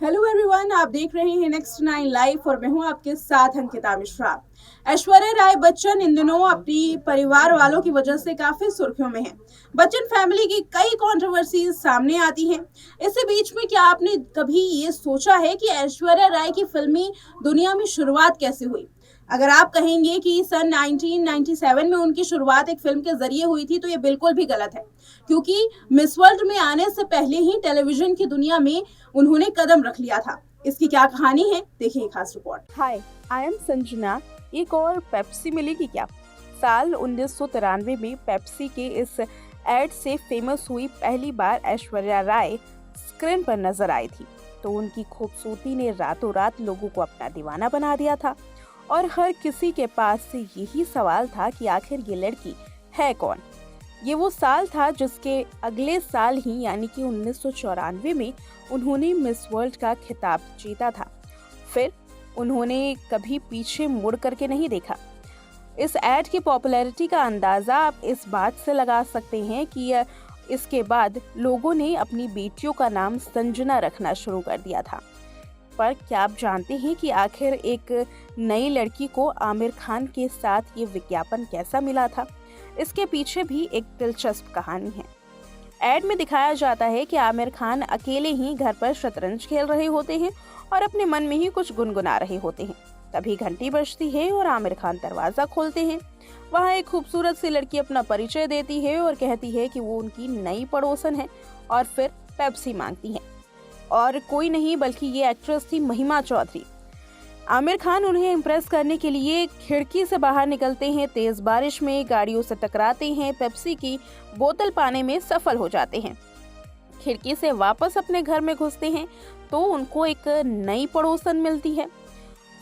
Hello everyone, आप देख रहे हैं नेक्स्ट नाइन लाइव और मैं हूं आपके साथ अंकिता मिश्रा। ऐश्वर्या राय बच्चन इन दिनों अपनी परिवार वालों की वजह से काफी सुर्खियों में है। बच्चन फैमिली की कई कंट्रोवर्सीज सामने आती हैं। इसी बीच में क्या आपने कभी ये सोचा है कि ऐश्वर्या राय की फिल्मी दुनिया में शुरुआत कैसे हुई? अगर आप कहेंगे कि सन 1997 में उनकी शुरुआत एक फिल्म के जरिए हुई थी तो ये बिल्कुल भी गलत है, क्योंकि मिस वर्ल्ड में आने से पहले ही टेलीविजन की दुनिया में उन्होंने कदम रख लिया था। इसकी क्या कहानी है, देखिए खास report. Hi, I am Sanjana. एक और पेप्सी मिलेगी क्या? साल 1993 में पेप्सी के इस एड से फेमस हुई पहली बार ऐश्वर्या राय स्क्रीन पर नजर आई थी तो उनकी खूबसूरती ने रातों रात लोगों को अपना दीवाना बना दिया था। और हर किसी के पास से यही सवाल था कि आखिर ये लड़की है कौन। ये वो साल था जिसके अगले साल ही यानी कि 1994 में उन्होंने मिस वर्ल्ड का खिताब जीता था। फिर उन्होंने कभी पीछे मुड़ करके नहीं देखा। इस एड की पॉपुलैरिटी का अंदाज़ा आप इस बात से लगा सकते हैं कि इसके बाद लोगों ने अपनी बेटियों का नाम संजना रखना शुरू कर दिया था। पर क्या आप जानते हैं कि आखिर एक नई लड़की को आमिर खान के साथ ये विज्ञापन कैसा मिला था? इसके पीछे भी एक दिलचस्प कहानी है। एड में दिखाया जाता है कि आमिर खान अकेले ही घर पर शतरंज खेल रहे होते हैं और अपने मन में ही कुछ गुनगुना रहे होते हैं। तभी घंटी बजती है और आमिर खान दरवाजा खोलते हैं। वहाँ एक खूबसूरत सी लड़की अपना परिचय देती है और कहती है कि वो उनकी नई पड़ोसन है और फिर पेप्सी मांगती है। और कोई नहीं बल्कि ये एक्ट्रेस थी महिमा चौधरी। आमिर खान उन्हें इम्प्रेस करने के लिए खिड़की से बाहर निकलते हैं, तेज बारिश में गाड़ियों से टकराते हैं, पेप्सी की बोतल पाने में सफल हो जाते हैं। खिड़की से वापस अपने घर में घुसते हैं तो उनको एक नई पड़ोसन मिलती है।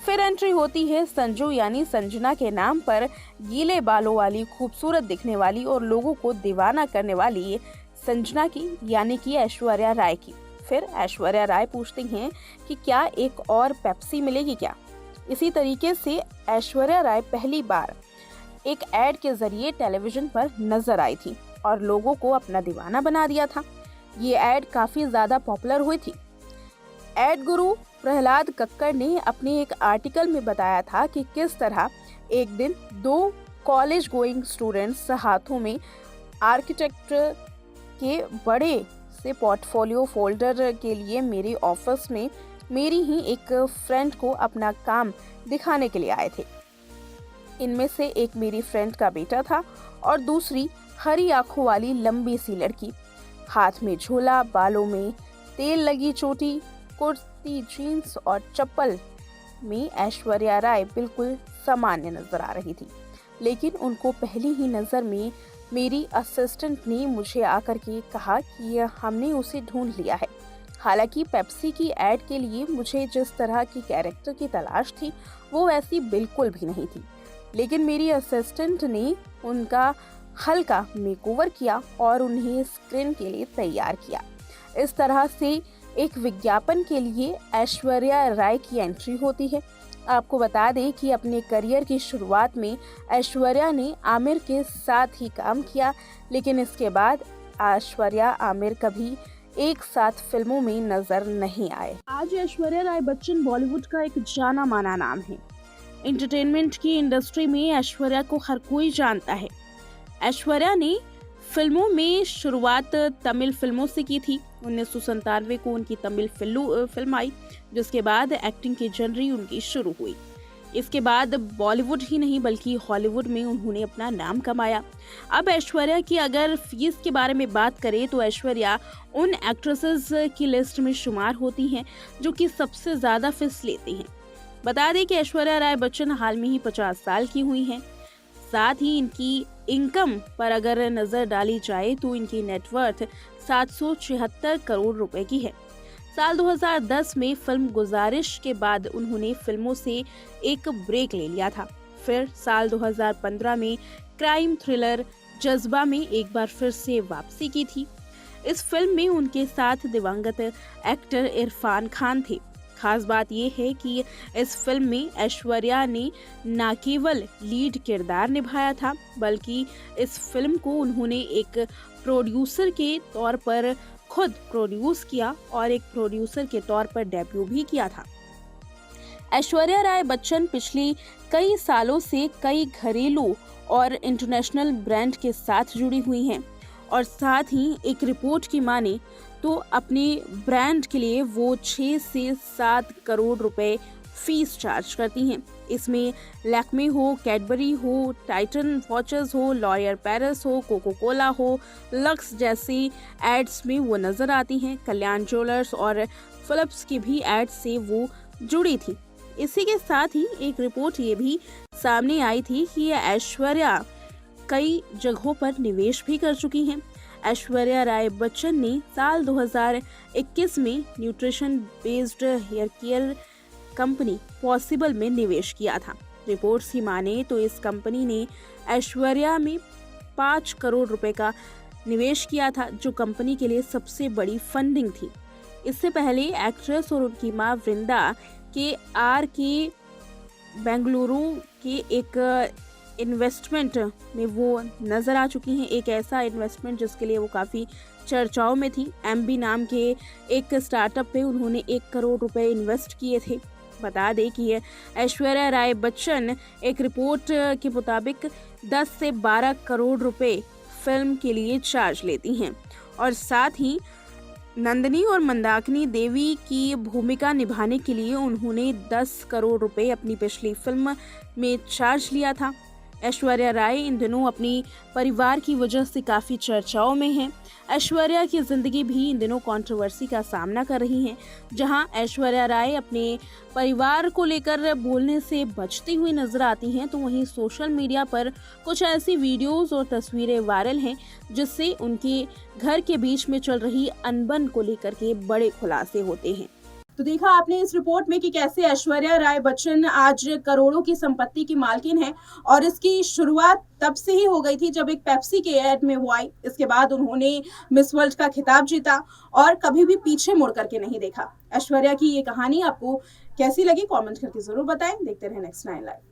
फिर एंट्री होती है संजू यानी संजना के नाम पर गीले बालों वाली, खूबसूरत दिखने वाली और लोगों को दीवाना करने वाली संजना की यानी कि ऐश्वर्या राय की। फिर ऐश्वर्या राय पूछती हैं कि क्या एक और पेप्सी मिलेगी क्या? इसी तरीके से ऐश्वर्या राय पहली बार एक एड के जरिए टेलीविजन पर नजर आई थी और लोगों को अपना दीवाना बना दिया था। ये एड काफी ज्यादा पॉपुलर हुई थी। एड गुरु प्रहलाद कक्कड़ ने अपने एक आर्टिकल में बताया था कि किस तरह एक दिन दो कॉलेज गोइंग स्टूडेंट्स हाथों में आर्किटेक्ट के बड़े से पोर्टफोलियो फोल्डर के लिए मेरे ऑफिस में मेरी ही एक फ्रेंड को अपना काम दिखाने के लिए आए थे। इनमें से एक मेरी फ्रेंड का बेटा था और दूसरी हरी आंखों वाली लंबी सी लड़की, हाथ में झोला, बालों में तेल लगी चोटी, कुर्ती, जीन्स और चप्पल में ऐश्वर्या राय बिल्कुल सामान्य नजर आ रही थी। लेकिन उनको पहली ही नज़र में मेरी असिस्टेंट ने मुझे आकर के कहा कि हमने उसे ढूंढ लिया है। हालांकि पेप्सी की एड के लिए मुझे जिस तरह की कैरेक्टर की तलाश थी वो वैसी बिल्कुल भी नहीं थी, लेकिन मेरी असिस्टेंट ने उनका हल्का मेकओवर किया और उन्हें स्क्रीन के लिए तैयार किया। इस तरह से एक विज्ञापन के लिए ऐश्वर्या राय की एंट्री होती है। आपको बता दें कि अपने करियर की शुरुआत में ऐश्वर्या ने आमिर के साथ ही काम किया, लेकिन इसके बाद ऐश्वर्या आमिर कभी एक साथ फिल्मों में नजर नहीं आए। आज ऐश्वर्या राय बच्चन बॉलीवुड का एक जाना माना नाम है। एंटरटेनमेंट की इंडस्ट्री में ऐश्वर्या को हर कोई जानता है। ऐश्वर्या ने फिल्मों में शुरुआत तमिल फिल्मों से की थी। 1997 को उनकी तमिल फिल्म आई, जिसके बाद एक्टिंग की जर्नी उनकी शुरू हुई। इसके बाद बॉलीवुड ही नहीं बल्कि हॉलीवुड में उन्होंने अपना नाम कमाया। अब ऐश्वर्या की अगर फीस के बारे में बात करें तो ऐश्वर्या उन एक्ट्रेसेस की लिस्ट में शुमार होती हैं जो कि सबसे ज़्यादा फीस लेती हैं। बता दें कि ऐश्वर्या राय बच्चन हाल में ही 50 साल की हुई हैं। साथ ही इनकी इनकम पर अगर नजर डाली जाए तो इनकी नेटवर्थ 776 करोड़ रुपए की है। साल 2010 में फिल्म गुजारिश के बाद उन्होंने फिल्मों से एक ब्रेक ले लिया था। फिर साल 2015 में क्राइम थ्रिलर जज्बा में एक बार फिर से वापसी की थी। इस फिल्म में उनके साथ दिवंगत एक्टर इरफान खान थे। खास बात यह है कि इस फिल्म में ऐश्वर्या ने न केवल लीड किरदार निभाया था बल्कि इस फिल्म को उन्होंने एक प्रोड्यूसर के तौर पर खुद प्रोड्यूस किया और एक प्रोड्यूसर के तौर पर डेब्यू भी किया था। ऐश्वर्या राय बच्चन पिछले कई सालों से कई घरेलू और इंटरनेशनल ब्रांड के साथ जुड़ी हुई हैं और साथ ही एक रिपोर्ट की माने तो अपने ब्रांड के लिए वो 6 से 7 करोड़ रुपए फीस चार्ज करती हैं। इसमें लैक्मे हो, कैडबरी हो, टाइटन वॉचेस हो, लॉरियल पेरिस हो, कोको कोला हो, लक्स जैसी एड्स में वो नजर आती हैं। कल्याण ज्वेलर्स और फिलिप्स की भी एड्स से वो जुड़ी थी। इसी के साथ ही एक रिपोर्ट ये भी सामने आई थी कि ये ऐश्वर्या कई जगहों पर निवेश भी कर चुकी हैं। ऐश्वर्या राय बच्चन ने साल 2021 में nutrition based hair care company possible में निवेश किया था। रिपोर्ट्स की माने तो इस कंपनी ने ऐश्वर्या में 5 करोड़ रुपए का निवेश किया था, जो कंपनी के लिए सबसे बड़ी फंडिंग थी। इससे पहले एक्ट्रेस और उनकी मां वृंदा के बेंगलुरु के एक इन्वेस्टमेंट में वो नजर आ चुकी हैं। एक ऐसा इन्वेस्टमेंट जिसके लिए वो काफ़ी चर्चाओं में थी। MB नाम के एक स्टार्टअप पे उन्होंने 1 करोड़ रुपए इन्वेस्ट किए थे। बता दें कि ऐश्वर्या राय बच्चन एक रिपोर्ट के मुताबिक 10 से 12 करोड़ रुपए फिल्म के लिए चार्ज लेती हैं और साथ ही नंदिनी और मंदाकिनी देवी की भूमिका निभाने के लिए उन्होंने 10 करोड़ रुपए अपनी पिछली फिल्म में चार्ज लिया था। ऐश्वर्या राय इन दिनों अपनी परिवार की वजह से काफ़ी चर्चाओं में हैं। ऐश्वर्या की ज़िंदगी भी इन दिनों कंट्रोवर्सी का सामना कर रही हैं, जहां ऐश्वर्या राय अपने परिवार को लेकर बोलने से बचती हुई नजर आती हैं, तो वहीं सोशल मीडिया पर कुछ ऐसी वीडियोस और तस्वीरें वायरल हैं जिससे उनके घर के बीच में चल रही अनबन को लेकर के बड़े खुलासे होते हैं। तो देखा आपने इस रिपोर्ट में कि कैसे ऐश्वर्या राय बच्चन आज करोड़ों की संपत्ति की मालकिन है और इसकी शुरुआत तब से ही हो गई थी जब एक पेप्सी के ऐड में वो आई। इसके बाद उन्होंने मिस वर्ल्ड का खिताब जीता और कभी भी पीछे मुड़ करके नहीं देखा। ऐश्वर्या की ये कहानी आपको कैसी लगी कमेंट करके जरूर बताएं। देखते रहें नेक्स्ट 9 लाइव।